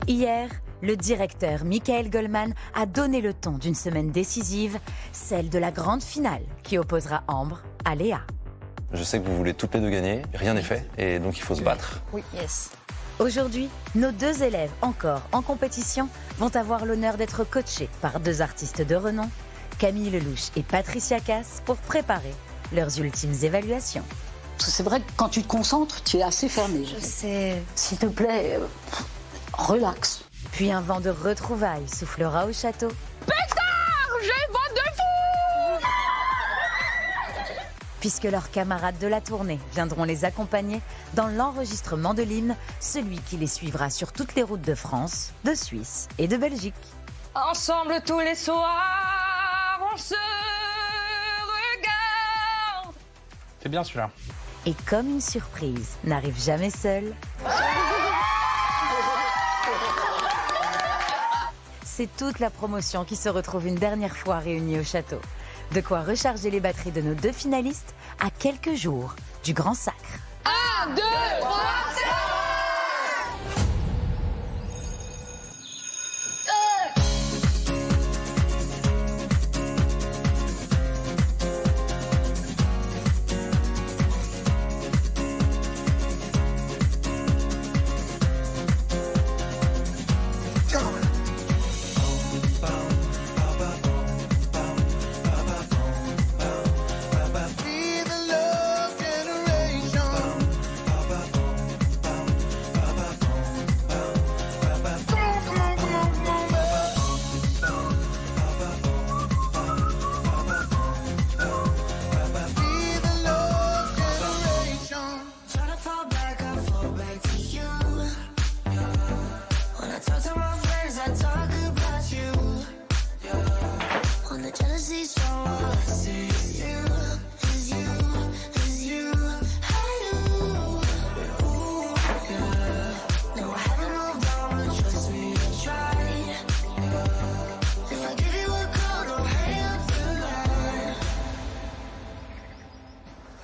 Hier, le directeur Michael Goldman a donné le ton d'une semaine décisive, celle de la grande finale qui opposera Ambre à Léa. Je sais que vous voulez toutes les deux gagner, rien n'est fait, et donc il faut se battre. Oui, yes. Aujourd'hui, nos deux élèves encore en compétition vont avoir l'honneur d'être coachés par deux artistes de renom, Camille Lelouch et Patricia Cass, pour préparer leurs ultimes évaluations. Parce que c'est vrai que quand tu te concentres, tu es assez fermé. Je sais. S'il te plaît, relax. Puis un vent de retrouvailles soufflera au château. Pétard, j'ai vote de fou! Puisque leurs camarades de la tournée viendront les accompagner dans l'enregistrement de l'hymne, celui qui les suivra sur toutes les routes de France, de Suisse et de Belgique. Ensemble tous les soirs, on se regarde. C'est bien celui-là. Et comme une surprise n'arrive jamais seule, c'est toute la promotion qui se retrouve une dernière fois réunie au château. De quoi recharger les batteries de nos deux finalistes à quelques jours du grand sacre. 1, 2, 3, ça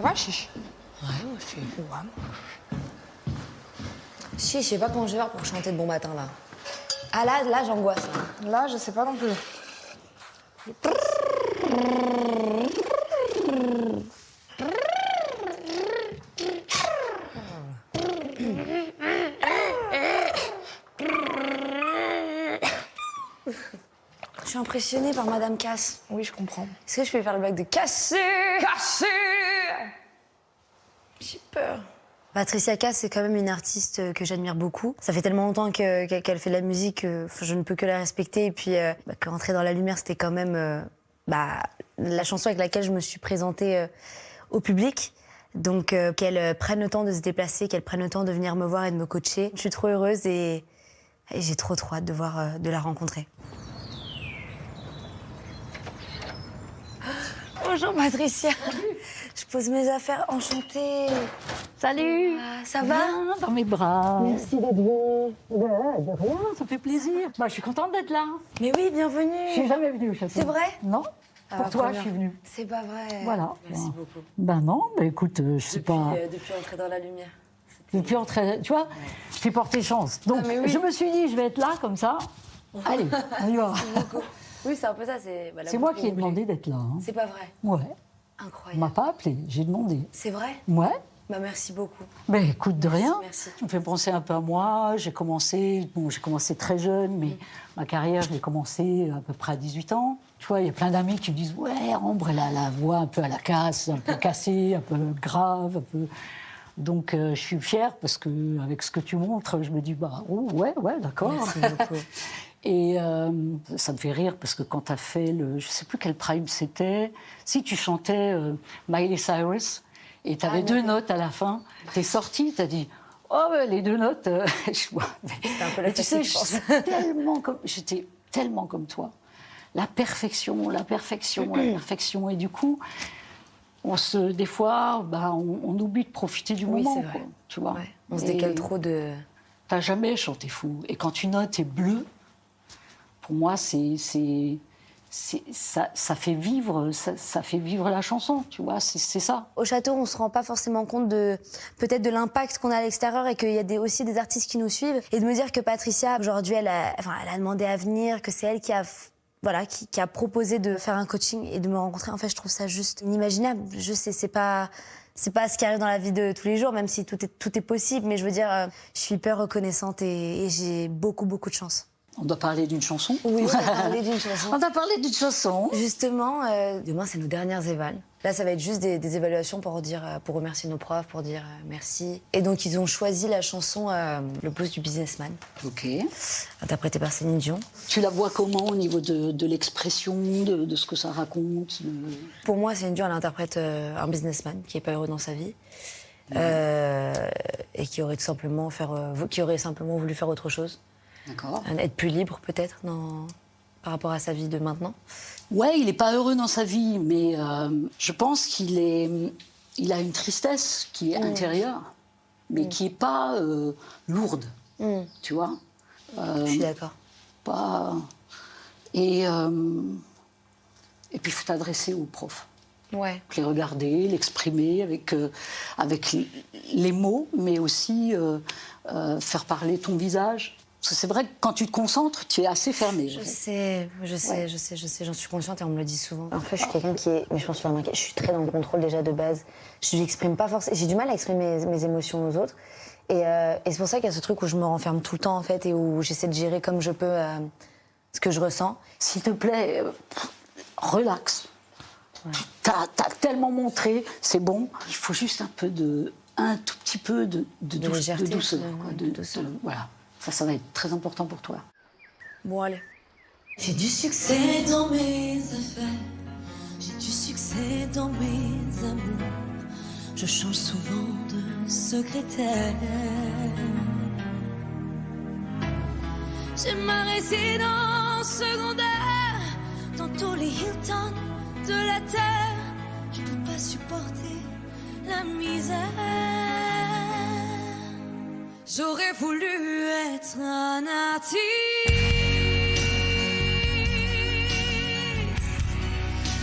va, Chiche? Ouais, moi je suis. Ouais. Si, je sais pas comment je vais faire pour chanter de bon matin là. Ah là j'angoisse. Là, je sais pas non plus. Je suis impressionnée par Madame Cass. Oui, je comprends. Est-ce que je peux faire le blague de casser? Cassé! J'ai peur. Patricia Cass, c'est quand même une artiste que j'admire beaucoup. Ça fait tellement longtemps qu'elle fait de la musique que je ne peux que la respecter. Et puis, que Rentrer dans la lumière, c'était quand même la chanson avec laquelle je me suis présentée au public. Donc, qu'elle prenne le temps de se déplacer, qu'elle prenne le temps de venir me voir et de me coacher. Je suis trop heureuse et j'ai trop hâte de la rencontrer. Bonjour Patricia. Je pose mes affaires, enchantée. Salut. Ça va? Viens dans mes bras. Merci d'être venue. De rien, ça fait plaisir. Bah, je suis contente d'être là. Mais oui, bienvenue. Je suis jamais venue au château. C'est vrai? Non. Ah, Pour toi, première. je suis venue. C'est pas vrai. Voilà. Merci beaucoup. Ben non, ben écoute, je sais pas. Depuis Entrer dans la lumière. Depuis entrer, tu vois, je t'ai porté chance. Donc, Ah, mais oui. je me suis dit, je vais être là comme ça. Allez, on y va. Oui, c'est un peu ça. C'est moi qui ai demandé d'être là. Hein. C'est pas vrai. Ouais. On Incroyable. m'a pas appelé, j'ai demandé. C'est vrai? Ouais. Bah merci beaucoup. Ben écoute, de rien. Merci. Tu me fais penser un peu à moi. J'ai commencé très jeune, mais ma carrière, je l'ai commencé à peu près à 18 ans. Tu vois, il y a plein d'amis qui me disent « Ouais, Ambre, elle a la voix un peu à la casse, un peu cassée, un peu grave, un peu... » Donc, je suis fière parce qu'avec ce que tu montres, je me dis « Bah, oh, ouais, d'accord. » Merci beaucoup. Et ça me fait rire parce que quand tu as fait le... Je ne sais plus quel prime c'était. Si tu chantais Miley Cyrus et tu avais deux notes à la fin, tu es sortie, tu as dit « Oh, ouais, les deux notes... C'était un peu la tu sais, fatigue, je pense. j'étais tellement comme toi. La perfection. Et du coup, des fois, on oublie de profiter du moment. c'est vrai. Quoi, tu vois. Ouais. On se décale trop de... T'as jamais chanté fou. Et quand une note est bleue, pour moi, c'est ça fait vivre la chanson, tu vois, c'est ça. Au château, on se rend pas forcément compte peut-être de l'impact qu'on a à l'extérieur et qu'il y a aussi des artistes qui nous suivent. Et de me dire que Patricia, aujourd'hui, elle a demandé à venir, que c'est elle qui a proposé de faire un coaching et de me rencontrer. En fait, je trouve ça juste inimaginable. C'est pas ce qui arrive dans la vie de tous les jours, même si tout est possible. Mais je veux dire, je suis hyper reconnaissante et j'ai beaucoup, beaucoup de chance. On doit parler d'une chanson. Oui, on doit parler d'une chanson. On doit parler d'une chanson. Justement, demain, c'est nos dernières évals. Là, ça va être juste des évaluations pour remercier nos profs, pour dire merci. Et donc, ils ont choisi la chanson Le blues du businessman. Ok. Interprétée par Céline Dion. Tu la vois comment au niveau de l'expression, de ce que ça raconte Pour moi, Céline Dion, elle interprète un businessman qui n'est pas heureux dans sa vie. Et qui aurait simplement voulu faire autre chose. D'accord. Être plus libre, peut-être, par rapport à sa vie de maintenant. Ouais, il n'est pas heureux dans sa vie, mais je pense qu'il a une tristesse qui est intérieure, mais qui n'est pas lourde, tu vois. Je suis d'accord. Et puis, il faut t'adresser aux profs. Ouais. Les regarder, l'exprimer avec les mots, mais aussi faire parler ton visage. Parce que c'est vrai que quand tu te concentres, tu es assez fermé. Je sais, j'en suis consciente et on me le dit souvent. En fait, je suis quelqu'un qui est, mais je pense que je suis très dans le contrôle déjà de base. Je n'exprime pas forcément, j'ai du mal à exprimer mes émotions aux autres. Et c'est pour ça qu'il y a ce truc où je me renferme tout le temps en fait et où j'essaie de gérer comme je peux ce que je ressens. S'il te plaît, relax. Ouais. T'as tellement montré, c'est bon. Il faut juste un tout petit peu de légèreté, de douceur. de douceur. Voilà. Ça va être très important pour toi. Bon, allez. J'ai du succès dans mes affaires, j'ai du succès dans mes amours. Je change souvent de secrétaire. J'ai ma résidence secondaire dans tous les Hilton de la terre. Je peux pas supporter la misère. J'aurais voulu être un artiste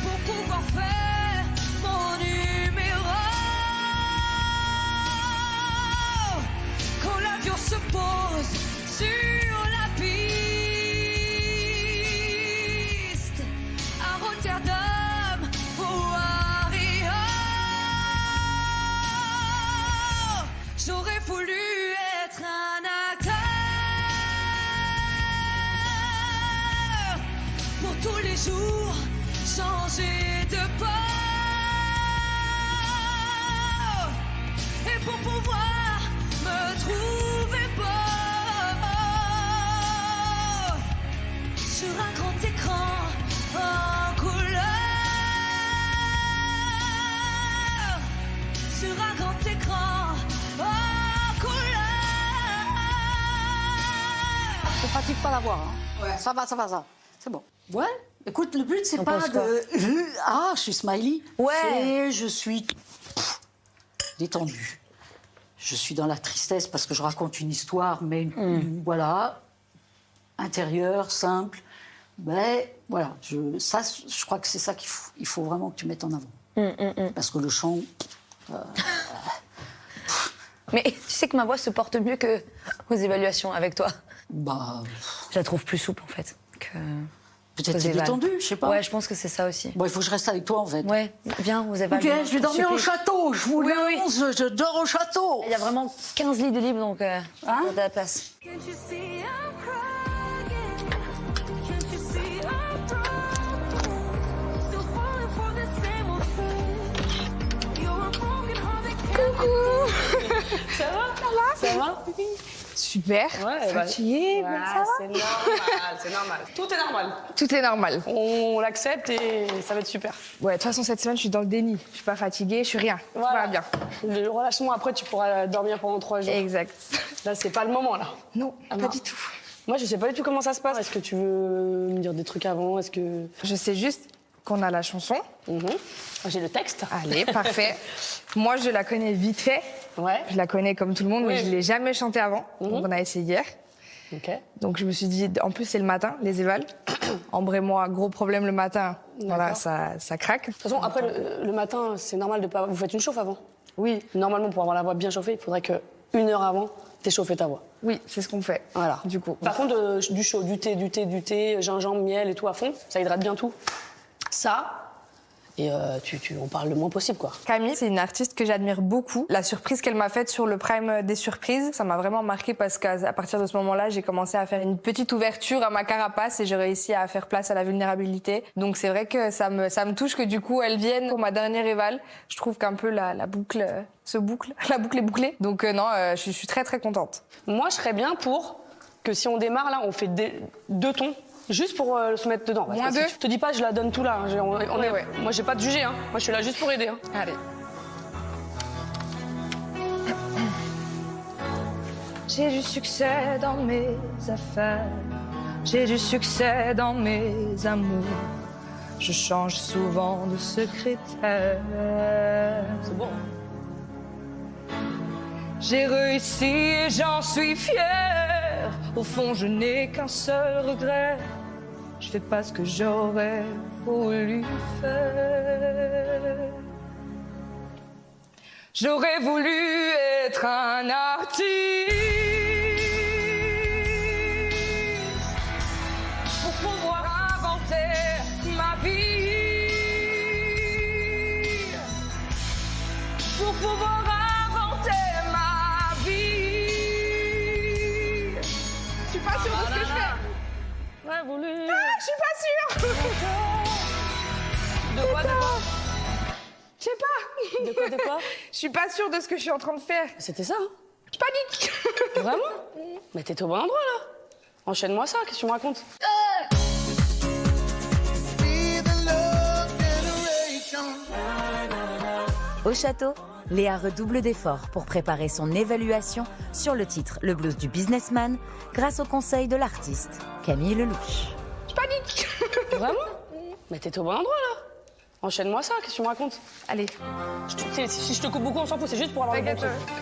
pour pouvoir faire mon numéro. Quand l'avion se pose sur la piste à Rotterdam ou à Rio, j'aurais voulu être un acteur pour tous les jours changer de peau et pour pouvoir me trouver beau sur un grand écran en couleur, sur un grand écran en couleur. Ne fatigue pas la voix. Hein. Ouais. Ça va. C'est bon. Ouais. Écoute, le but, c'est pas de... Ah, je suis smiley. Ouais. Et je suis détendue. Je suis dans la tristesse parce que je raconte une histoire, mais voilà, intérieure, simple. Mais voilà, je crois que c'est ça qu'il faut vraiment que tu mettes en avant. Parce que le chant... Mais tu sais que ma voix se porte mieux que aux évaluations avec toi. Bah... Je la trouve plus souple, en fait. Peut-être t'es détendue, je sais pas. Ouais, je pense que c'est ça aussi. Bon, il faut que je reste avec toi, en fait. Ouais, viens, aux évaluations. Ok, je vais dormir au château. Je vous l'annonce, je dors au château. Il y a vraiment 15 lits de libre, donc il y a de la place. Ça va Super. Ouais, fatiguée, ça va. C'est normal. Tout est normal. Tout est normal. On l'accepte et ça va être super. Ouais, de toute façon, cette semaine, je suis dans le déni. Je suis pas fatiguée, je suis rien. Tout va bien. Le relâchement, après, tu pourras dormir pendant 3 jours. Exact. Là, c'est pas le moment, là. Non, pas du tout. Moi, je sais pas du tout comment ça se passe. Est-ce que tu veux me dire des trucs avant? Est-ce que... Je sais juste qu'on a la chanson. J'ai le texte. Allez, parfait. Moi, je la connais vite fait. Ouais. Je la connais comme tout le monde, mais je l'ai jamais chantée avant. Donc, on a essayé hier. Ok. Donc je me suis dit, en plus c'est le matin, les évals. Ambre et moi, gros problème le matin. Voilà, ça craque. De toute façon, après, le matin, c'est normal de pas... Vous faites une chauffe avant? Oui. Normalement, pour avoir la voix bien chauffée, il faudrait que 1 heure avant, t'échauffes ta voix. Oui, c'est ce qu'on fait. Voilà. Du coup. Par contre, du chaud, du thé, gingembre, miel et tout à fond, ça hydrate bien tout. Ça, et on parle le moins possible, quoi. Camille, c'est une artiste que j'admire beaucoup. La surprise qu'elle m'a faite sur le Prime des surprises, ça m'a vraiment marqué parce qu'à partir de ce moment-là, j'ai commencé à faire une petite ouverture à ma carapace et j'ai réussi à faire place à la vulnérabilité. Donc c'est vrai que ça me touche que du coup, elle vienne pour ma dernière éval. Je trouve qu'un peu la boucle la boucle est bouclée. Donc non, je suis très très contente. Moi, je serais bien pour que si on démarre, là, on fait 2 tons. Juste pour se mettre dedans. Moins que 2. Je te dis pas, je la donne tout là. Ouais. Moi, j'ai pas de juger. Hein. Moi, je suis là juste pour aider. Hein. Allez. J'ai du succès dans mes affaires. J'ai du succès dans mes amours. Je change souvent de secrétaire. C'est bon. J'ai réussi et j'en suis fière. Au fond, je n'ai qu'un seul regret. Je fais pas ce que j'aurais voulu faire. J'aurais voulu être un artiste pour pouvoir inventer ma vie, pour pouvoir inventer ma vie. Je suis pas sûre de ce que je fais. Ouais, voulu. Ah, je suis pas sûre. De quoi? Je sais pas. De quoi? Je suis pas sûre de ce que je suis en train de faire. C'était ça, hein? Je panique. Vraiment? Mais t'étais au bon endroit, là. Enchaîne-moi ça, qu'est-ce que tu me racontes? Au château, Léa redouble d'efforts pour préparer son évaluation sur le titre Le blues du businessman grâce au conseil de l'artiste Camille Lelouch. Je panique. Vraiment? Mais t'étais au bon endroit, là. Enchaîne-moi ça, qu'est-ce que tu me racontes? Allez. Si je te coupe beaucoup, on s'en fout, c'est juste pour avoir le bon T'inquiète. truc.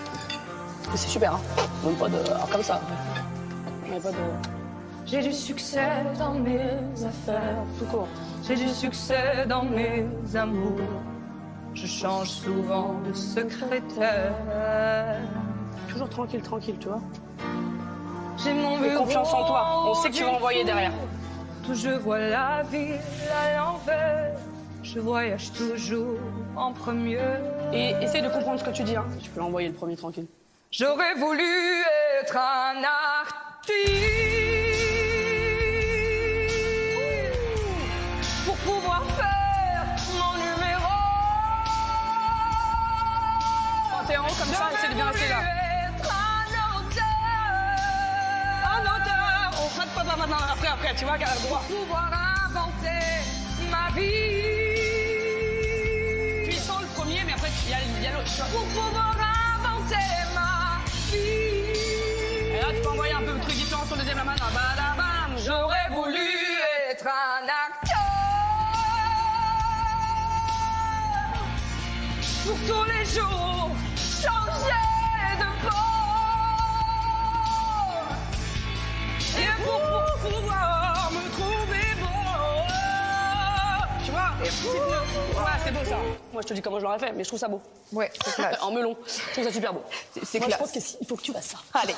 Mais c'est super, hein. Même pas de... Alors, comme ça. Il y a pas de... J'ai du succès dans mes affaires. Tout court. J'ai du succès dans mes amours. Je change souvent de secrétaire. Toujours tranquille, tu vois. J'ai mon Et bureau. confiance en toi. On sait que tu vas envoyer derrière. Tout je vois la ville à l'envers. Je voyage toujours en premier. Et essaye de comprendre ce que tu dis, hein. Tu peux l'envoyer le premier tranquille. J'aurais voulu être un artiste pour pouvoir faire mon numéro. Quand t'es en haut comme ça, essaie de bien rester là. Être Un auteur. On fera pas maintenant, après, tu vois, qu'à droit. pouvoir inventer ma vie. Tu sens le premier, mais après, il y a l'autre. tu vois. Pour pouvoir inventer ma vie. Et là, tu peux envoyer un peu de trucs différents sur le deuxième la main. Badabam. J'aurais voulu être un acteur pour tous les jours changer de peau et pour pouvoir me trouver beau. Tu vois? Ouais, c'est beau ça. Moi, je te dis comment je l'aurais fait, mais je trouve ça beau. Ouais, c'est classe. En melon. Je trouve ça super beau. C'est Moi, je classe. pense qu'il faut que tu fasses ça. Allez.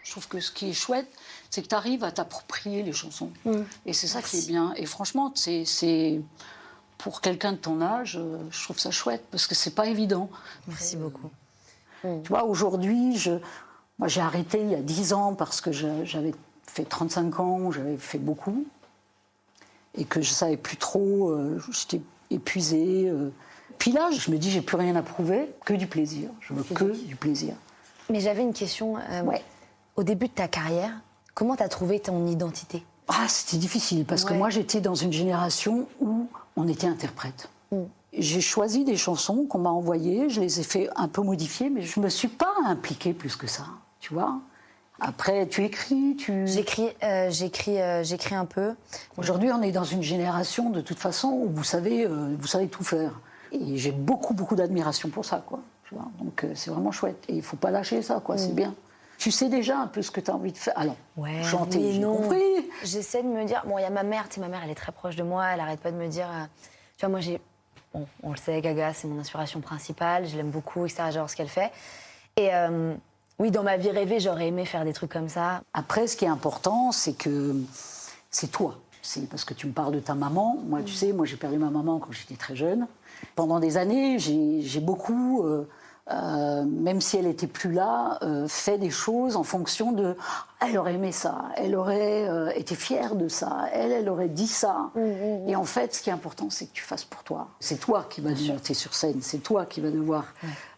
Je trouve que ce qui est chouette, c'est que tu arrives à t'approprier les chansons. Et c'est ça qui est bien. Et franchement, c'est pour quelqu'un de ton âge, je trouve ça chouette parce que c'est pas évident. Merci beaucoup. Tu vois, aujourd'hui, moi j'ai arrêté il y a 10 ans parce que j'avais fait 35 ans, j'avais fait beaucoup et que je savais plus trop, j'étais épuisée. Puis là, je me dis, j'ai plus rien à prouver, que du plaisir. Je veux que du plaisir. Mais j'avais une question. Ouais. Au début de ta carrière, comment t'as trouvé ton identité? Ah, c'était difficile parce que moi j'étais dans une génération où on était interprète. J'ai choisi des chansons qu'on m'a envoyées, je les ai fait un peu modifier, mais je me suis pas impliquée plus que ça, tu vois. Après, tu écris, J'écris un peu. Aujourd'hui, on est dans une génération, de toute façon, où vous savez tout faire. Et j'ai beaucoup, beaucoup d'admiration pour ça, quoi. Tu vois. Donc, c'est vraiment chouette. Et il faut pas lâcher ça, quoi. C'est bien. Tu sais déjà un peu ce que tu as envie de faire. Alors, Ouais, chanter, oui et j'ai non. compris. J'essaie de me dire... Bon, il y a ma mère, tu sais, ma mère, elle est très proche de moi, elle arrête pas de me dire... tu vois, moi, j'ai... Bon, on le sait, Gaga, c'est mon inspiration principale, je l'aime beaucoup, etc., j'adore ce qu'elle fait. Et oui, dans ma vie rêvée, j'aurais aimé faire des trucs comme ça. Après, ce qui est important, c'est que c'est toi. C'est parce que tu me parles de ta maman. Moi, tu sais, moi, j'ai perdu ma maman quand j'étais très jeune. Pendant des années, j'ai beaucoup... même si elle n'était plus là, fait des choses en fonction de... Elle aurait aimé ça, elle aurait été fière de ça, elle aurait dit ça. Et en fait, ce qui est important, c'est que tu fasses pour toi. C'est toi qui vas monter sur scène, c'est toi qui vas devoir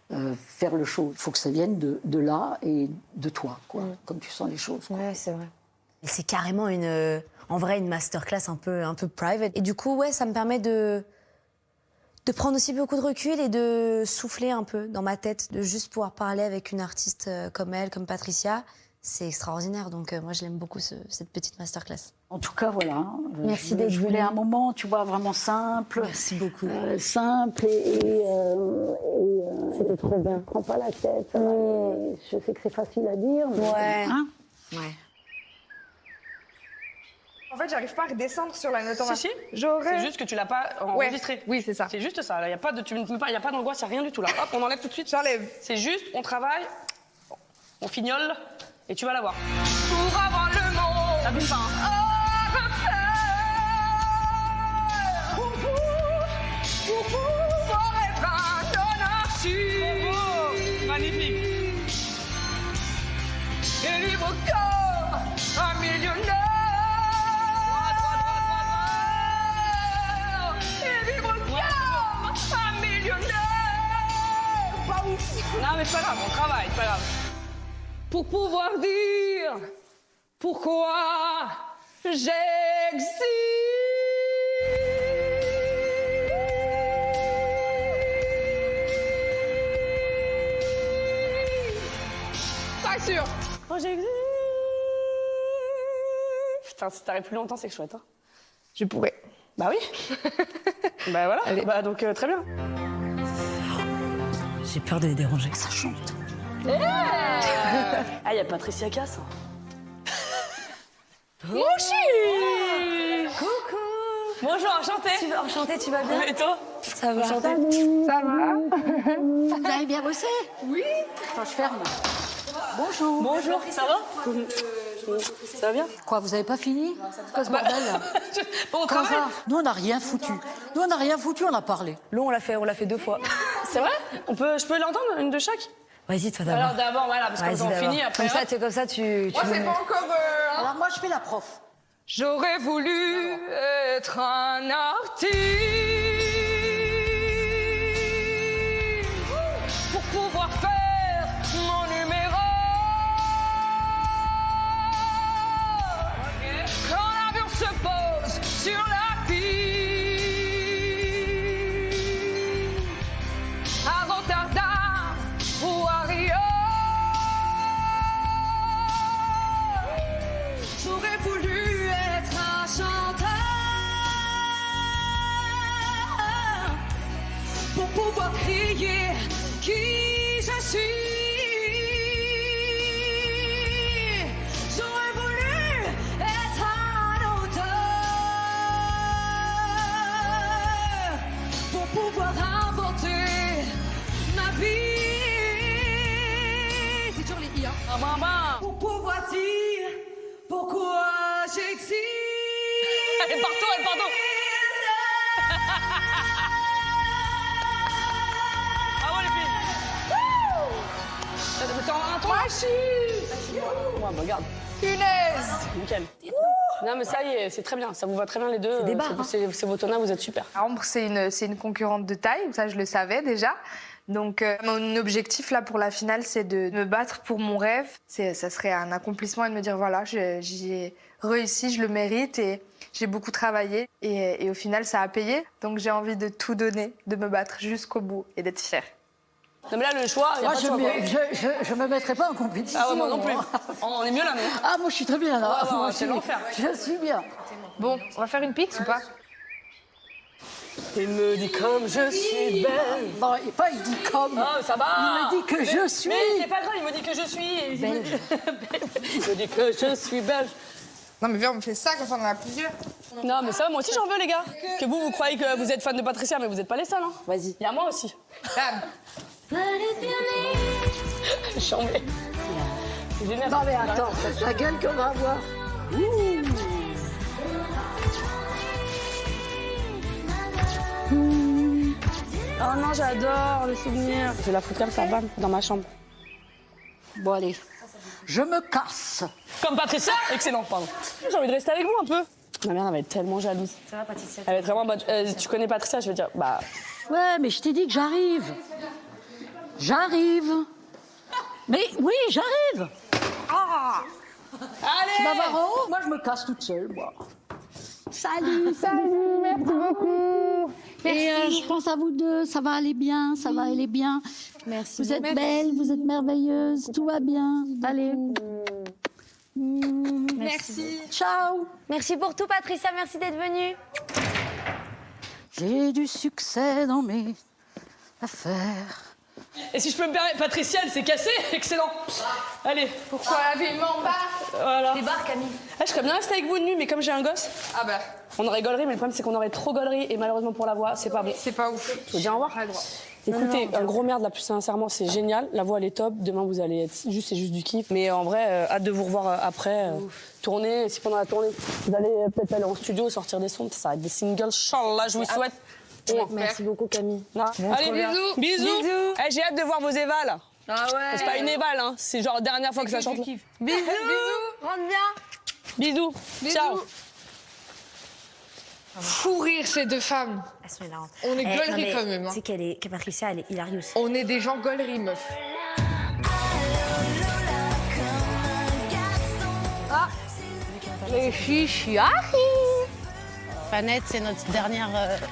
faire le show. Il faut que ça vienne de là et de toi, quoi, comme tu sens les choses. Quoi. Ouais, c'est vrai. Et c'est carrément en vrai, une masterclass un peu private. Et du coup, ouais, ça me permet de prendre aussi beaucoup de recul et de souffler un peu dans ma tête, de juste pouvoir parler avec une artiste comme elle, comme Patricia. C'est extraordinaire, donc moi je l'aime beaucoup cette petite masterclass. En tout cas, voilà. Merci d'être Je voulais venue. un moment, tu vois, vraiment simple. Merci beaucoup. Simple c'était trop bien. Prends pas la tête. Je sais que c'est facile à dire. Mais... Ouais. Hein Ouais. En fait, j'arrive pas à redescendre sur la note en bas. Si, si. J'aurais... C'est juste que tu l'as pas enregistré. Oui, c'est ça. C'est juste ça. Il n'y a pas d'angoisse, il n'y a rien du tout là. Hop, on enlève tout de suite. J'enlève. C'est juste, on travaille, on fignole et tu vas l'avoir. Pour avoir le monde. Ça bouge pas, hein. Pour pouvoir être un anarchiste. Oh, magnifique. Et libre corps, un millionnaire. Et libre corps, un millionnaire. Pas ouf. Non mais c'est pas grave, on travaille, c'est pas grave. Pour pouvoir dire pourquoi j'existe. Pas sûr. Oh, j'existe. Putain, si t'arrêtes plus longtemps, c'est chouette. Hein. Je pourrais. Bah oui. Bah voilà. Allez. Bah donc très bien. J'ai peur de les déranger. Ça chante. Ah, il y a Patricia Cass. Mochi. Coucou. Bonjour, enchantée. Enchantée, tu vas bien? Et toi? Ça va. Ça va? Vous avez bien bossé? Oui. Attends, je ferme. Bonjour. Bonjour, ça va? Ça va bien? Quoi, vous avez pas fini? C'est quoi ce bordel là? Bon, on Comment travaille. ça? Nous, on n'a rien foutu. Nous, on n'a rien foutu, on a parlé. L'eau, on l'a fait 2 fois. C'est vrai? Je peux l'entendre, une de chaque? Vas-y, toi d'abord. Alors d'abord, voilà, parce que Vas-y, quand on d'abord. finit, après... Comme ça, tu Moi, c'est nous- pas encore... Alors, moi, je fais la prof. J'aurais voulu être un artiste pour pouvoir faire mon numéro. Quand l'avion se pose sur la piste, à Rotterdam ou à Rio, j'aurais voulu être un chanteur pour pouvoir crier qui je suis. J'aurais voulu être un auteur pour pouvoir inventer ma vie. C'est toujours les i, hein. Ah, bah, bah. Pour pouvoir dire pourquoi j'existe. Allez, pardon, allez, pardon. Bravo les filles. T'es en un tour? Ouais, bah regarde, Punaise. nickel. Non mais ça y est, c'est très bien, ça vous va très bien les deux. des barres, hein. C'est vos tonneaux, vous êtes super. Ambre, c'est une concurrente de taille, ça je le savais déjà. Donc mon objectif là pour la finale, c'est de me battre pour mon rêve. Ça serait un accomplissement et de me dire voilà, j'ai réussi, je le mérite et j'ai beaucoup travaillé et au final ça a payé. Donc j'ai envie de tout donner, de me battre jusqu'au bout et d'être fière. Non mais là le choix, il y a Moi, pas de choix, quoi. je me mettrai pas en compétition. Ah ouais, moi non plus. On est mieux là, mais... Ah, moi, je suis très bien là. Ouais, ouais, Moi, c'est je suis- l'enfer. Je suis bien. Bon, on va faire une pix ou pas? Il me dit comme je suis belle. Non, il dit comme. Ah, ça va. Il me dit que je suis. Mais c'est pas grave, il me dit que je suis. Belge. Il me dit que je suis belge. Non, mais viens, on fait ça quand on en a plusieurs. Non, mais ça, moi aussi, j'en veux, les gars. Que vous croyez que vous êtes fan de Patricia, mais vous n'êtes pas les seuls, hein. Vas-y. Il y a moi aussi. Bam. J'en mets. C'est génial. Non, mais attends, la gueule qu'on va avoir. Oh non, j'adore le souvenir. Je vais la foutre comme ça, bam, dans ma chambre. Bon, allez, je me casse. Comme Patricia. Excellent, pardon. J'ai envie de rester avec vous un peu. Ma mère, elle va être tellement jalouse. Ça va, Patricia? Elle va être vraiment... tu connais Patricia, je veux dire, bah... Ouais, mais je t'ai dit que j'arrive. J'arrive. Mais oui, j'arrive. Ah, Allez. tu vas voir en haut, moi je me casse toute seule, moi. Salut, merci beaucoup. Et je pense à vous deux, ça va aller bien, ça va aller bien. Merci. Vous êtes belles, vous êtes merveilleuses, tout va bien. Allez. Merci. Ciao. Merci pour tout, Patricia. Merci d'être venue. J'ai du succès dans mes affaires. Et si je peux me permettre, Patricia, elle s'est cassée. Excellent. Allez. Pourquoi la vie m'en bat? Voilà. Débarque, Camille. Ah, je serais bien restée avec vous de nuit, mais comme j'ai un gosse, Ah bah, on aurait gaulerie, mais le problème, c'est qu'on aurait trop gaulerie. Et malheureusement pour la voix, c'est pas bon. c'est pas ouf. Je veux dire au revoir. Pas le droit. Écoutez, un gros merde, là, plus sincèrement, c'est génial. La voix, elle est top. Demain, vous allez être c'est juste du kiff. Mais en vrai, hâte de vous revoir après. Tourner. Et si pendant la tournée, vous allez peut-être aller en studio, sortir des sons. Ça va être des singles. Inch'Allah, je vous souhaite. Merci beaucoup, Camille. Allez, bisous. Bisous. Eh, j'ai hâte de voir vos évals. Ah ouais. C'est pas une éval, hein. C'est genre la dernière fois que ça chante. Bisous. Bisous. Rentre bien. Bisous. Ciao. Fou rire ces deux femmes. Elles sont hilarantes. On est Eh, gaulerie non, mais quand même, hein. Tu sais que Patricia, elle est hilarieuse. On est des gens gaulerie, meuf. Les chichis. Panette, c'est notre dernière,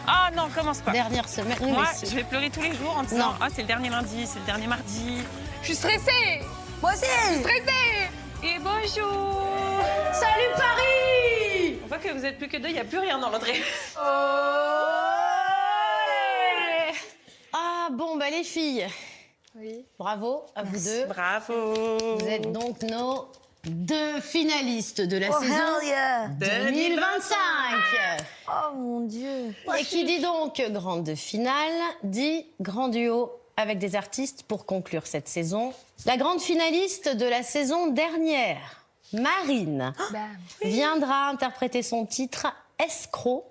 Ah non, commence pas. dernière semaine. Oui, Moi, mais c'est- je vais pleurer tous les jours en disant Non. ah, c'est le dernier lundi, c'est le dernier mardi. Je suis stressée. Moi aussi. Stressée. Et bonjour. Salut Paris. On voit que vous êtes plus que deux, il n'y a plus rien dans l'entrée. Ah bon, bah les filles. Oui. Bravo à vous deux. Bravo. Vous êtes donc nos deux finalistes de la Oh, saison hell yeah. 2025. Oh, mon Dieu. Et qui dit donc grande finale, dit grand duo avec des artistes pour conclure cette saison. La grande finaliste de la saison dernière, Marine, viendra interpréter son titre Escroc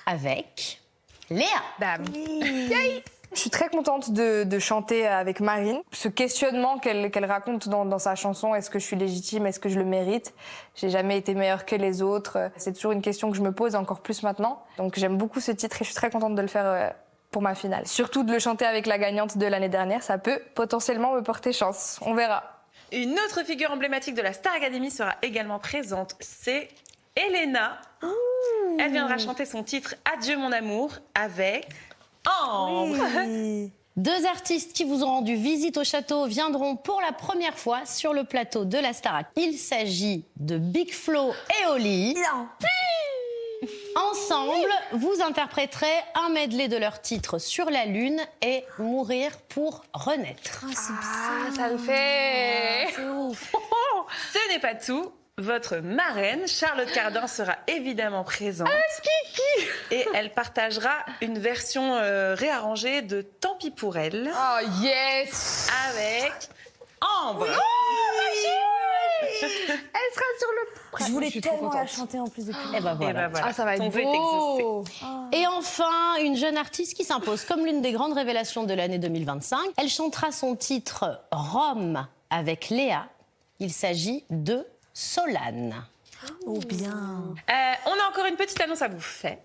avec Léa. Bam. Yay. Je suis très contente de chanter avec Marine. Ce questionnement qu'elle raconte dans sa chanson, est-ce que je suis légitime, est-ce que je le mérite? J'ai jamais été meilleure que les autres. C'est toujours une question que je me pose, encore plus maintenant. Donc j'aime beaucoup ce titre et je suis très contente de le faire pour ma finale. Surtout de le chanter avec la gagnante de l'année dernière, ça peut potentiellement me porter chance. On verra. Une autre figure emblématique de la Star Academy sera également présente, c'est Elena. Elle viendra chanter son titre Adieu mon amour avec Ambre. Deux artistes qui vous ont rendu visite au château viendront pour la première fois sur le plateau de la Starac. Il s'agit de Big Flo et Oli. Ensemble, vous interpréterez un medley de leurs titres Sur la Lune et Mourir pour renaître. Ah, ça le fait. Ce n'est pas tout. Votre marraine, Charlotte Cardin, sera évidemment présente. Et elle partagera une version réarrangée de Tant pis pour elle Oh yes. avec Ambre. Elle sera sur le... Je voulais suis trop tellement la contente. chanter en plus depuis. Et ben Et voilà. ben voilà. Ah, ça va Ton être vœu est beau. exaucé. Et enfin, une jeune artiste qui s'impose comme l'une des grandes révélations de l'année 2025. Elle chantera son titre Rome avec Léa. Il s'agit de Solane. Oh, bien. On a encore une petite annonce à vous faire.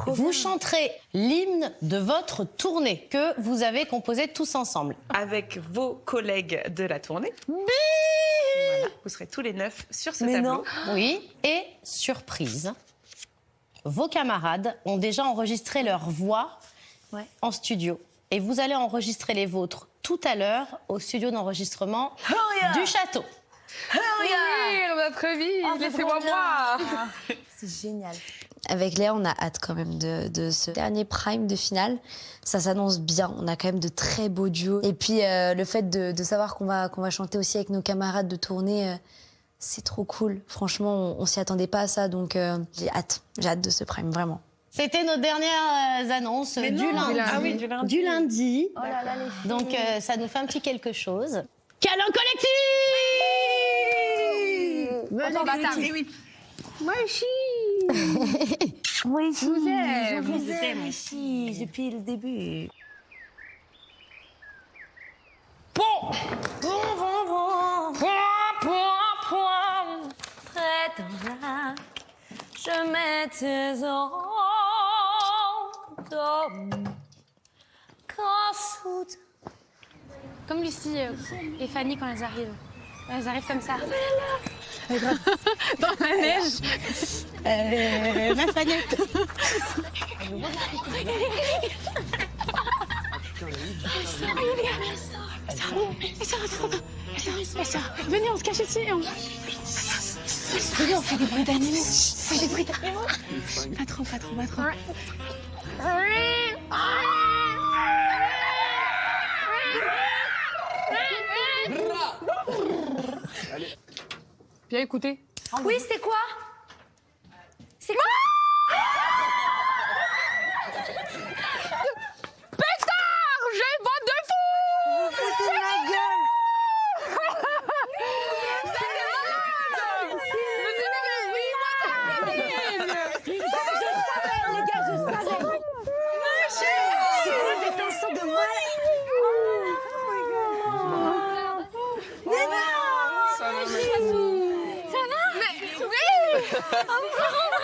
Vous chanterez l'hymne de votre tournée que vous avez composé tous ensemble. Avec vos collègues de la tournée. Voilà, vous serez tous les 9 sur ce Mais tableau. non. Oui, et surprise, vos camarades ont déjà enregistré leur voix en studio. Et vous allez enregistrer les vôtres tout à l'heure au studio d'enregistrement du château. Oui, on va très vite. Ah, c'est Laissez-moi trop bien. voir. C'est génial. Avec Léa, on a hâte quand même de ce dernier prime de finale. Ça s'annonce bien, on a quand même de très beaux duos. Et puis le fait de savoir qu'on va chanter aussi avec nos camarades de tournée, c'est trop cool. Franchement, on s'y attendait pas à ça, donc j'ai hâte de ce prime, vraiment. C'était nos dernières annonces du lundi. Ah oui, du lundi. Du lundi. Oh là là, les filles. Donc ça nous fait un petit quelque chose. Câlin collectif. Attends, bâtard. Oui. Moi aussi. Moi aussi, je vous aime aussi, depuis le début. Près d'un lac, je mets tes ordres. Quand soudain. Comme Lucie et Fanny quand elles arrivent. Elles arrivent comme ça. Dans la neige. Ma Fanette. Venez, on se cache ici. Venez, on fait des bruits d'animaux. On fait des bruits d'animaux. Pas trop. Bien écoutez. Oui, c'était quoi? C'est quoi? Pétard, j'ai botte de fou. Vous foutez de ma gueule. Les gars, je savais. C'est quoi cette tension de moi?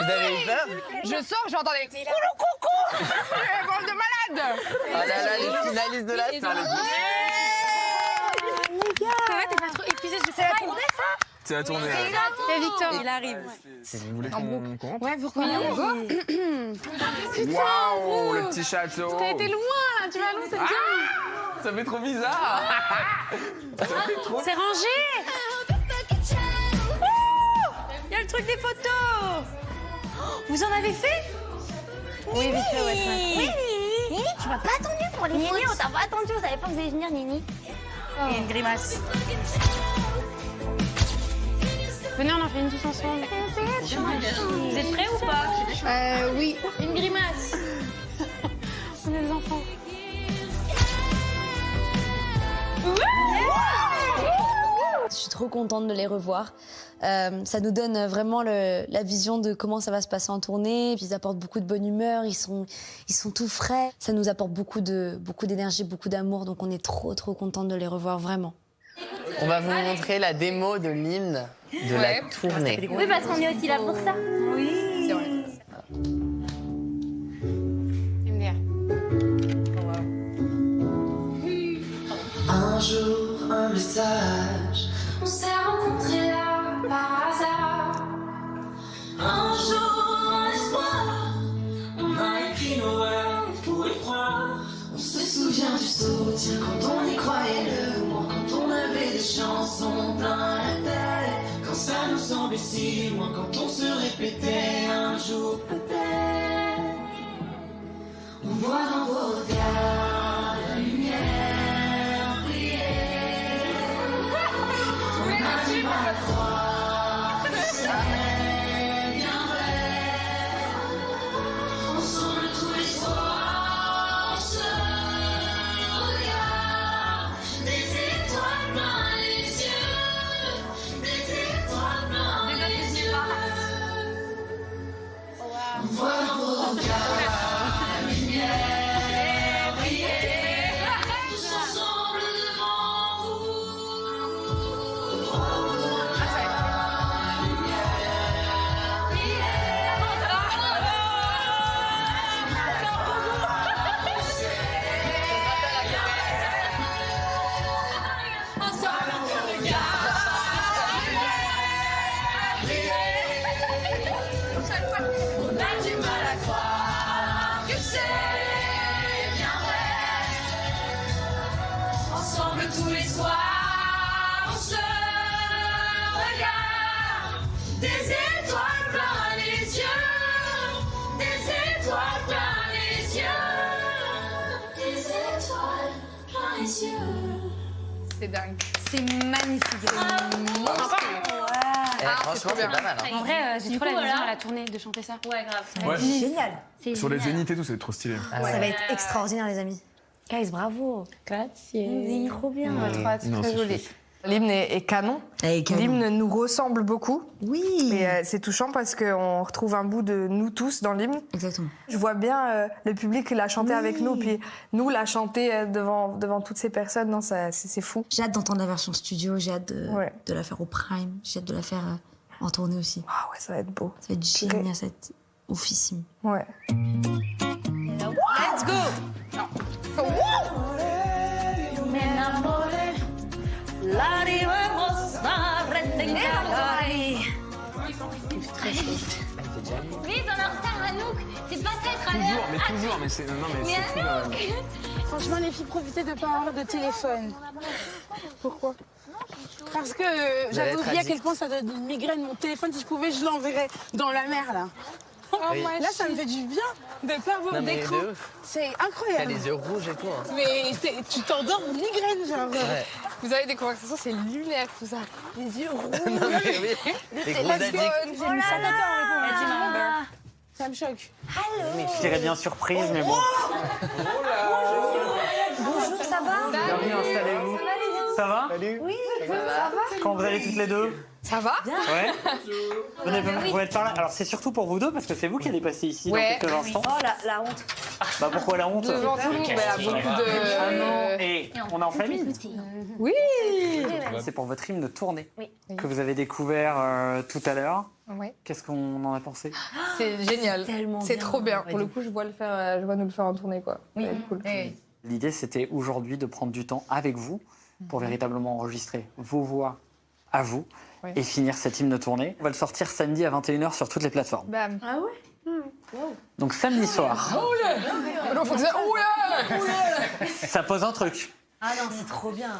Vous avez eu peur? Je sors, j'entends des coucou. Bande de malades. Oh là là, les finalistes de la salle. Ça va, t'es pas trop épuisée? C'est la tournée, ça? C'est la tournée. C'est Victor. Il arrive. Vous voulez qu'on compte? Ouais, pourquoi pas? Waouh, le petit château. T'as été loin, là. Tu vas loin, c'est bien. Ça fait trop bizarre. Ça fait trop... C'est rangé. Il y a le truc des photos. Vous en avez fait? Oui, vite fait, ouais. Nini, tu m'as pas attendu pour les photos. Nini, on t'a pas attendu, on savait pas que vous alliez venir, Nini. Et une grimace. Venez, on en fait une tous ensemble. Vous êtes prêts ou pas? Oui. Une grimace. On est des enfants. Je suis trop contente de les revoir. Ça nous donne vraiment la vision de comment ça va se passer en tournée. Puis ils apportent beaucoup de bonne humeur, ils sont tout frais. Ça nous apporte beaucoup d'énergie, beaucoup d'amour. Donc on est trop contente de les revoir, vraiment. On va vous montrer la démo de l'hymne de la tournée. Oui, parce qu'on est aussi là pour ça. Oui. C'est vrai. MDR. Un jour, un message. On s'est rencontrés là par hasard. Un jour, un espoir. On a écrit nos rêves pour y croire. On se souvient du soutien quand on y croyait le moins. Quand on avait des chansons plein la tête. Quand ça nous semblait si loin. Quand on se répétait un jour peut-être. On voit dans vos regards la lumière briller. On n'arrive pas à croire que c'est bien vrai. Ensemble tous les soirs, on se regarde. Des étoiles plein les yeux. Des étoiles plein les yeux. On voit dans vos regards la lumière briller. dingue. C'est magnifique. Franchement, c'est pas mal. Hein. En vrai, j'ai trop la vision à la tournée de chanter ça. Ouais, grave. Ouais. Génial. Sur les zéniths et tout, c'est trop stylé. Ça va être extraordinaire, les amis. Guys, bravo. Grazie. Trop bien. C'est très joli. L'hymne est canon. canon. L'hymne nous ressemble beaucoup. Oui. Et c'est touchant parce qu'on retrouve un bout de nous tous dans l'hymne. Exactement. Je vois bien le public la chanter avec nous, puis nous la chanter devant toutes ces personnes. Non, c'est fou. J'ai hâte d'entendre la version studio, j'ai hâte de la faire au Prime, j'ai hâte de la faire en tournée aussi. Ah ouais, ça va être beau. Ça va être génial, ça va être oufissime. Ouais. Let's go. Vite, on est en retard, Anouk. C'est pas ça, être à l'heure. Toujours, mais c'est... Non, mais c'est fou, quand même. Franchement, les filles, profitez de ne pas avoir de téléphone. Pourquoi? Parce que j'avais oublié à quel point ça donne une migraine. Mon téléphone, si je pouvais, je l'enverrais dans la mer, là. Oui. Là, ça me fait du bien de ne pas avoir d'écran. C'est T'as incroyable. les yeux rouges et tout. Hein. Mais tu t'endors en migraine, genre. Ouais. Vous avez des conversations, c'est lunaire tout ça. Les yeux rouges. Non, mais oui. Les gros addicts. J'ai mis ça d'accord avec moi. Ça me choque. Je dirais bien surprise, mais bon. Bonjour, ça va? Bienvenue, installez-vous. Ça va? Oui, ça va. Quand vous allez toutes les deux? Ça va? Ouais. Venez, vous êtes par là. Alors c'est surtout pour vous deux parce que c'est vous qui allez passer ici dans quelques instants. Oh, la honte. Bah pourquoi la honte? Devant tout le monde, il y a beaucoup de... Ah non. Et on est en famille. Oui. C'est pour votre hymne de tournée que vous avez découvert tout à l'heure. Ouais. Qu'est-ce qu'on en a pensé? C'est génial. C'est bien. trop bien. Pour le coup, je vois nous le faire en tournée, quoi. Oui. Ça va être cool. L'idée c'était aujourd'hui de prendre du temps avec vous pour véritablement enregistrer vos voix à vous et finir cet hymne de tournée. On va le sortir samedi à 21h sur toutes les plateformes. Bam. Ah ouais? Donc samedi soir. Ça pose un truc. Ah non, c'est trop bien.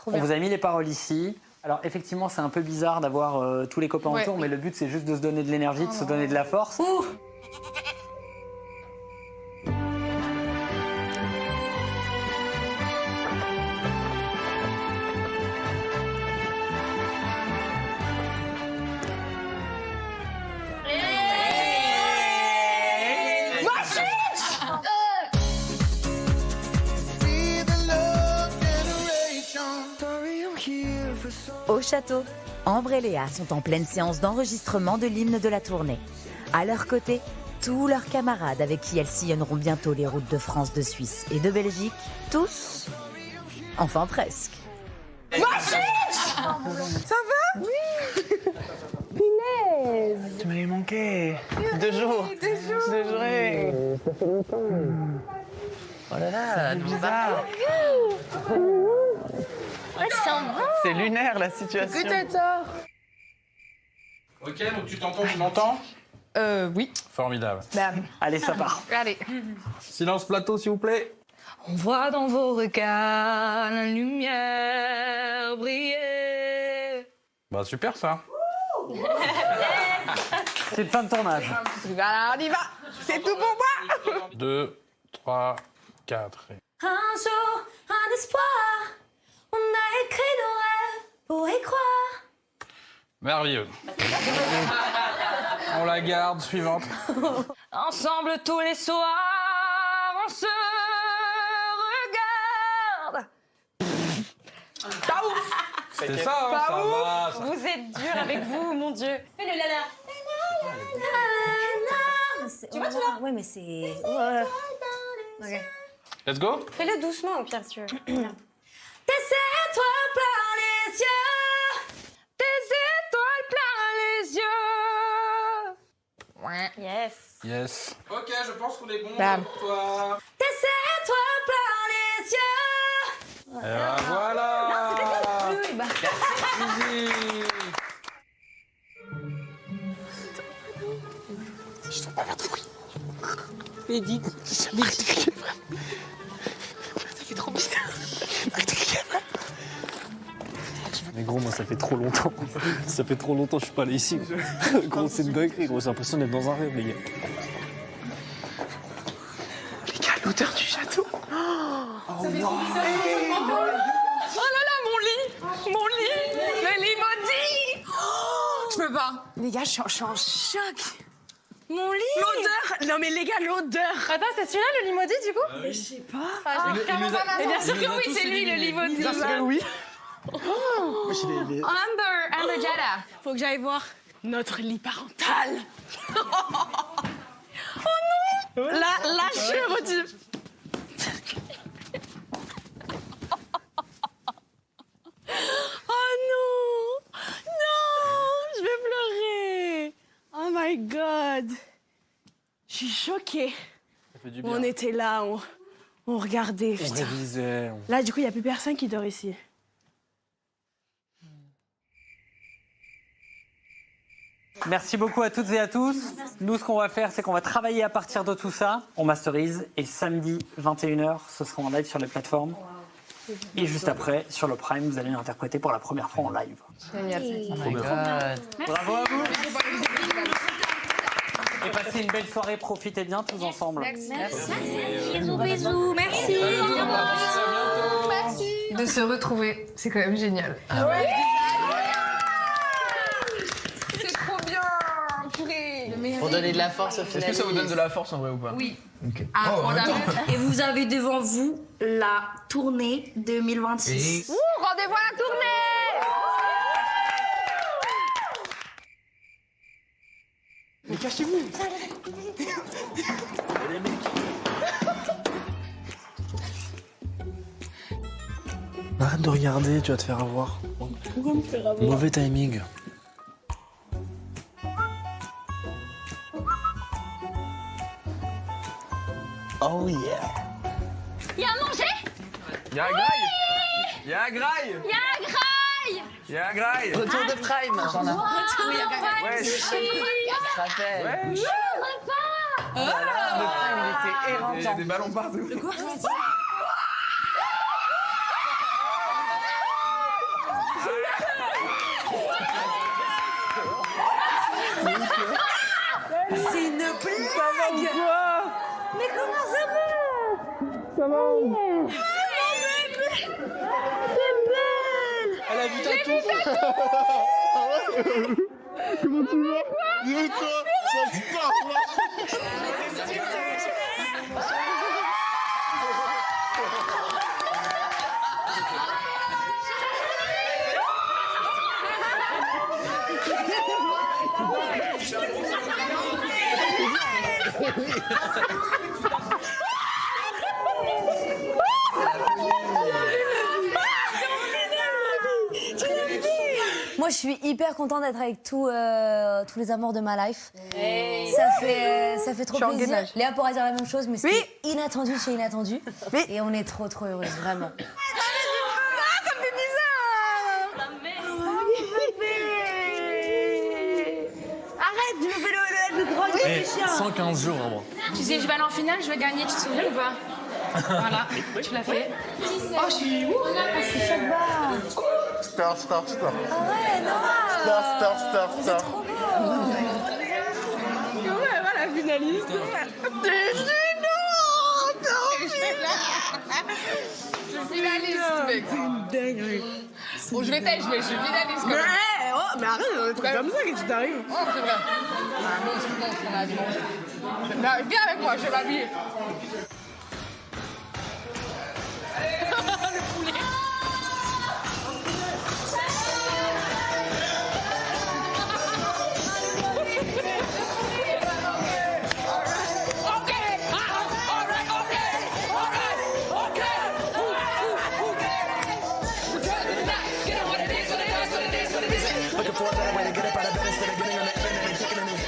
On vous a mis les paroles ici. Alors effectivement, c'est un peu bizarre d'avoir tous les copains autour, mais le but c'est juste de se donner de l'énergie, de se donner de la force. Au château, Ambre et Léa sont en pleine séance d'enregistrement de l'hymne de la tournée. À leur côté, tous leurs camarades avec qui elles sillonneront bientôt les routes de France, de Suisse et de Belgique. Tous, enfin presque. Ça va? Oui. Punaise. Tu m'avais manqué. 2 jours. 2 jours. 2 jours. Ça fait longtemps. Oh là là, bizarre. C'est lunaire la situation. Ok, donc tu m'entends? Oui. Formidable. Bam. Allez, ça part. Allez. Silence plateau, s'il vous plaît. On voit dans vos regards la lumière briller. Bah super ça. C'est le fin de tournage. Voilà, on y va. C'est tout pour moi. 2, 3, 4. Un jour, un espoir, on a écrit nos rêves pour y croire. Merveilleux. On la garde, suivante. Ensemble tous les soirs, on se regarde. Pas ouf. C'était ça, hein, ça va. Ça. Vous êtes dur avec vous, mon Dieu. Fais le lala. Tu vois, ouais, mais c'est... Ouais. Ok. Let's go. Fais-le doucement, au pire, si tu veux. Tes étoiles plein les yeux. Tes étoiles plein les yeux. Yes. Yes. Ok, je pense qu'on est bon Bam. pour toi. Tes étoiles plein les yeux. Et ben voilà. Easy. Je sens pas faire de bruit. Bédic. Ça fait trop bizarre. Mais gros, moi ça fait trop longtemps. Ça fait trop longtemps que je suis pas allé ici. Gros, c'est une dinguerie, gros. J'ai l'impression d'être dans un rêve, les gars. Les gars, l'odeur du château. Oh là là, mon lit. Mon lit. Le lit maudit. Oh, je peux pas. Les gars, je suis en choc. Mon lit. L'odeur. Non mais les gars, l'odeur. Attends, c'est celui-là le lit maudit du coup? Mais je sais pas. Ah, Et bien sûr que oui, c'est lui le lit maudit. Bien sûr que oui. Amber Jetta. Faut que j'aille voir notre lit parental. Oh non. Là, je suis émotive. Oh non. Non, je vais pleurer. Oh my God. Je suis choquée. Ça fait du bien. On était là, on regardait. On Putain. révisait. Là, du coup, il n'y a plus personne qui dort ici. Merci beaucoup à toutes et à tous. Nous, ce qu'on va faire, c'est qu'on va travailler à partir de tout ça. On masterise et samedi 21h, ce sera en live sur les plateformes. Et juste après, sur le Prime, vous allez l'interpréter pour la première fois en live. Génial. Oh my God. Bravo à vous. Et passez une belle soirée, profitez bien tous ensemble. Merci. Bisous, merci. Merci. De se retrouver, c'est quand même génial. C'est trop bien. Purée. Pour donner de la force au final. Est-ce que ça vous donne de la force en vrai ou pas? Oui. Ok. Ah, Oh, attends. et vous avez devant vous la tournée 2026. Rendez-vous à la tournée. Mais cachez-vous. Arrête de regarder, tu vas te faire avoir. Pourquoi me faire avoir? Mauvais timing. Oh yeah. Y'a à manger? Y'a un graille. Y'a un graille. Y'a un graille. Y'a un graille. Retour de Prime. Ouais. Raphaël. Ouais. Le Prime, il était Il y a éreintant. des ballons partout. C'est une blague. Mais comment ça va? Ça va. Elle a vu ta touffe. Comment tu vas? Mais quoi? Ça se Moi, je suis hyper contente d'être avec tous les amours de ma life. Ça fait trop Je suis en plaisir. gainage. Léa pourra dire la même chose, mais c'est inattendu chez inattendu. Et on est trop heureuses, vraiment. Ça me fait bizarre. Arrête, tu me fais le grand Eh, chien. 115 jours, hein, moi. Tu sais, je vais aller en finale, je vais gagner, tu te souviens ou pas? Voilà, tu l'as fait. Oh, je suis où? Stop. Ah ouais, non. Stop. Comment elle va la finaliste? T'es gênante. Je suis finaliste, mec. C'est une dinguerie. Bon, je vais finaliste quand même. Mais arrête, c'est comme ça que tu t'arrives. Oh, c'est vrai. Ah, non, on a dimanche. Viens avec moi, je vais m'habiller. Le poulet. Looking for a better way to get up out of bed instead of getting on the internet and taking a new.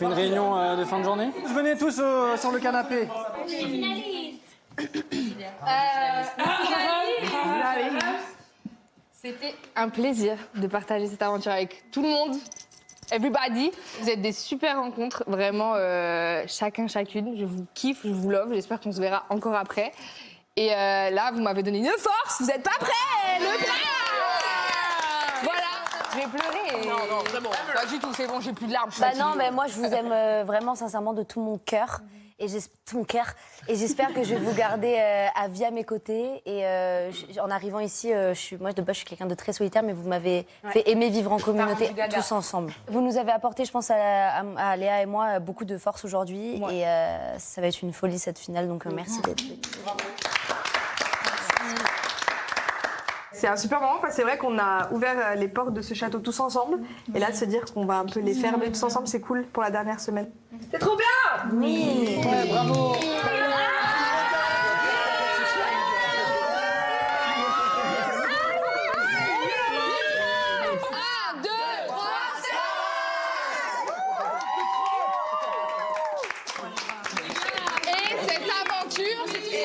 une réunion de fin de journée. Venez tous sur le canapé. C'était un plaisir de partager cette aventure avec tout le monde. Everybody, vous êtes des super rencontres, vraiment chacun, chacune. Je vous kiffe, je vous love, j'espère qu'on se verra encore après. Et là, vous m'avez donné une force, vous êtes pas prêts, le plein. Voilà, je vais pleurer. Non, vraiment. Pas du tout, c'est bon, j'ai plus de larmes. Bah non, mais moi, je vous aime vraiment sincèrement de tout mon cœur. Et j'espère que je vais vous garder à vie à mes côtés. Et en arrivant ici, moi de base je suis quelqu'un de très solitaire, mais vous m'avez fait aimer vivre en communauté tous ensemble. Vous nous avez apporté, je pense, à Léa et moi, beaucoup de force aujourd'hui. Et ça va être une folie cette finale, donc merci d'être venus. C'est un super moment parce que c'est vrai qu'on a ouvert les portes de ce château tous ensemble. Et là, de se dire qu'on va un peu les fermer tous ensemble, c'est cool pour la dernière semaine. C'est trop bien! Oui! Ouais, bravo! Et cette aventure, c'est tout ça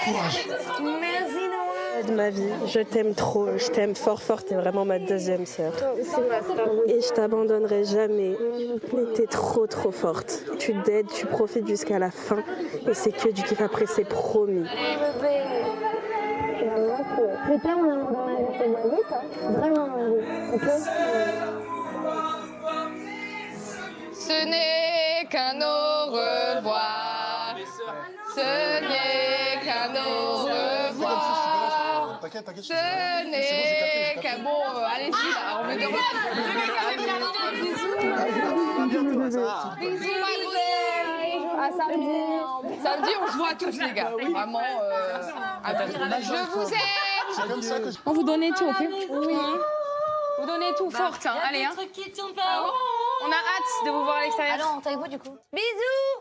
Courage. Merci Noah. De ma vie, je t'aime trop, je t'aime fort fort, t'es vraiment ma deuxième sœur. Et je t'abandonnerai jamais. Mais t'es trop forte. Tu t'aides, tu profites jusqu'à la fin. Et c'est que du kiff après, c'est promis. Plus tard, on a dans la vie, c'est ma vie, quoi. Vraiment ma vie, ok? Ce n'est qu'un au revoir. Ce n'est qu'un au revoir. Ce n'est qu'un bon. Allez, si, là, on veut de Bisous, à samedi. Samedi, on se voit tous, les gars. Vraiment, je vous aime. On vous donnait tout, ok? Oui. Vous donnez tout forte, hein. Allez, hein. On a hâte de vous voir à l'extérieur. Alors, on t'aille vous du coup? Bisous.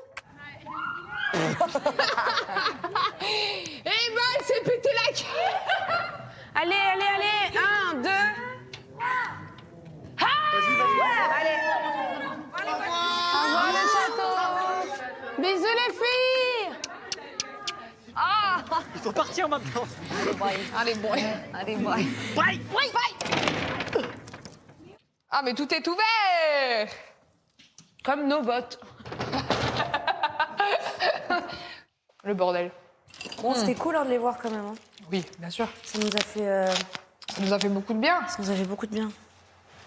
Eh ben, elle s'est pété la gueule. Allez, allez, allez. 1, 2. Allez. Au revoir le château. Bisous les filles. Ah. Il faut partir maintenant. Allez, boy. Allez, boy. Ah, mais tout est ouvert. Comme nos votes. Le bordel. Bon, c'était cool de les voir quand même. Hein. Oui, bien sûr. Ça nous a fait... Ça nous a fait beaucoup de bien. Ça nous a fait beaucoup de bien.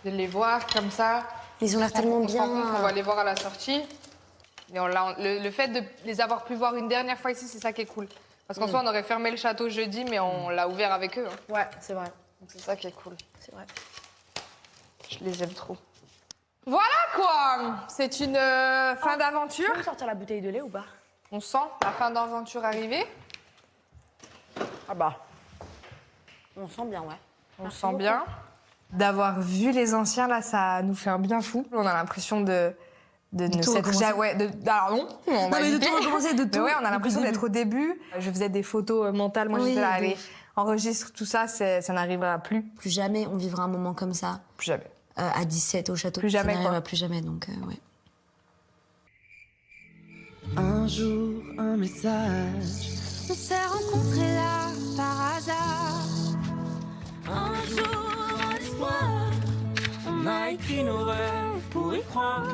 De les voir comme ça. Ils ont l'air tellement bien. On va les voir à la sortie. Et le fait de les avoir pu voir une dernière fois ici, c'est ça qui est cool. Parce qu'en soi, on aurait fermé le château jeudi, mais on l'a ouvert avec eux. Hein. Ouais, c'est vrai. Donc c'est ça qui est cool. C'est vrai. Je les aime trop. Voilà quoi. C'est une fin d'aventure. Tu peux sortir la bouteille de lait ou pas? On sent la fin d'aventure arriver. Ah bah. On sent bien, ouais. On sent bien. D'avoir vu les anciens, là, ça nous fait un bien fou. On a l'impression de tout recommencer. Alors non, on va mais de éviter. tout recommencer, de tout. Mais ouais, on a l'impression d'être au début. Je faisais des photos mentales. Moi, j'étais là, allez, enregistre tout ça, ça n'arrivera plus. Plus jamais on vivra un moment comme ça. Plus jamais. À 17 au château. Plus jamais, ça n'arrivera quoi. plus jamais, donc ouais. Un jour, un message. On s'est rencontrés là par hasard. Un jour, un espoir. On a écrit nos rêves pour y croire.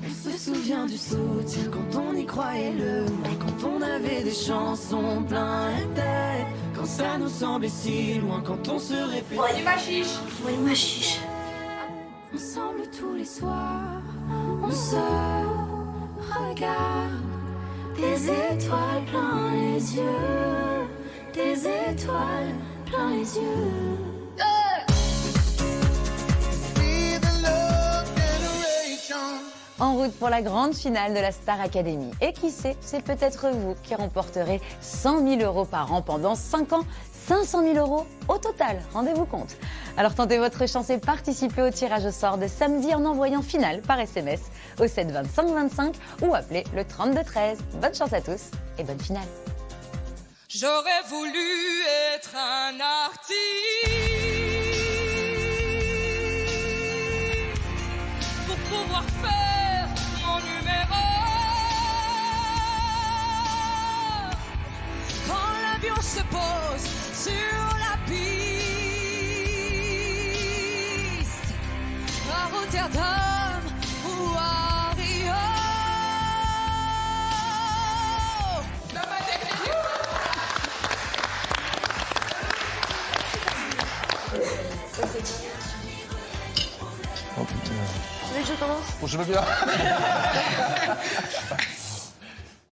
On se souvient du soutien quand on y croyait le moins. Quand on avait des chansons plein la tête. Quand ça nous semblait si loin. Quand on se répétait. Voyez ma chiche. Voyez ma chiche. Ensemble tous les soirs. On se regarde. Des étoiles plein les yeux, des étoiles plein les yeux. En route pour la grande finale de la Star Academy. Et qui sait, c'est peut-être vous qui remporterez 100 000 € par an pendant 5 ans. 500 000 € au total, rendez-vous compte. Alors tentez votre chance et participez au tirage au sort de samedi en envoyant finale par SMS au 7 25 25 ou appelez le 32 13. Bonne chance à tous et bonne finale. J'aurais voulu être un artiste pouvoir faire mon numéro. Quand l'avion se pose sur la piste, à Rotterdam ou à Rio. Tu veux que je commence? Bon, je veux bien.